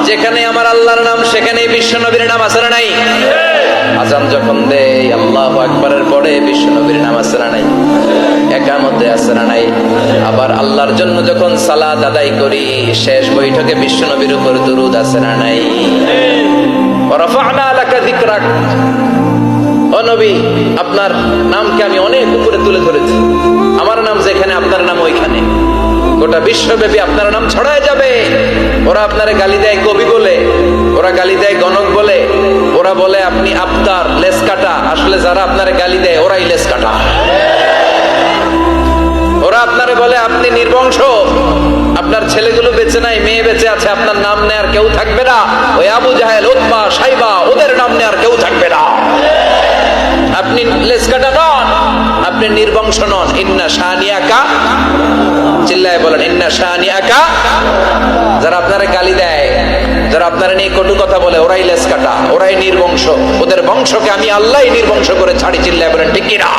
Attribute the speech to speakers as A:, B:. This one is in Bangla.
A: যেখানে আমার আল্লাহর নাম সেখানে বিশ্ব নবীর নাম আছে না নাই? আজান যখন দেই আল্লাহু আকবারের পরে বিশ্ব নবীর নাম আছে না নাই? একামতে আছে না নাই? আবার আল্লাহর জন্য যখন সালাত আদায় করি শেষ বৈঠকে বিশ্ব নবীর উপর দুরূদ আছে না নাই? ওয়া রাফা'না লাকা যিকরাক, ও নবী আপনার নামকে আমি অনেক উপরে তুলে ধরেছি। আমার নাম যেখানে আপনার নাম ওইখানে, গোটা বিশ্বব্যাপী আপনার নাম ছড়ায় যাবে। ওরা আপনারে গালি দেয় কবি বলে, ওরা গালি দেয় গণক বলে, ওরা বলে আপনি আফতার লেস কাটা। আসলে যারা আপনারে গালি দেয় ওরাই লেস কাটা। ওরা আপনারে বলে আপনি নির্বংশ, আপনার ছেলেগুলো বেঁচে নাই, মেয়ে বেঁচে আছে, আপনার নাম নেয়ার কেউ থাকবে না। ওই আবু জাহেল, উতবা, সাইবা ওদের নাম নেয়ার কেউ থাকবে না। আপনি লেস কাটা নন, আপনি নির্বংশ নন। ইন্না শানিয়াকা, চিল্লায় বলেন ইন্না শানিয়াকা। যারা আপনারা গালি দেয়, যারা আপনারা নিয়ে কটু কথা বলে ওরাই লেস কাটা, ওরাই নির্বংশ। ওদের বংশকে আমি আল্লাহই নির্বংশ করে ছাড়ি। চিল্লায় বলেন ঠিক কিনা?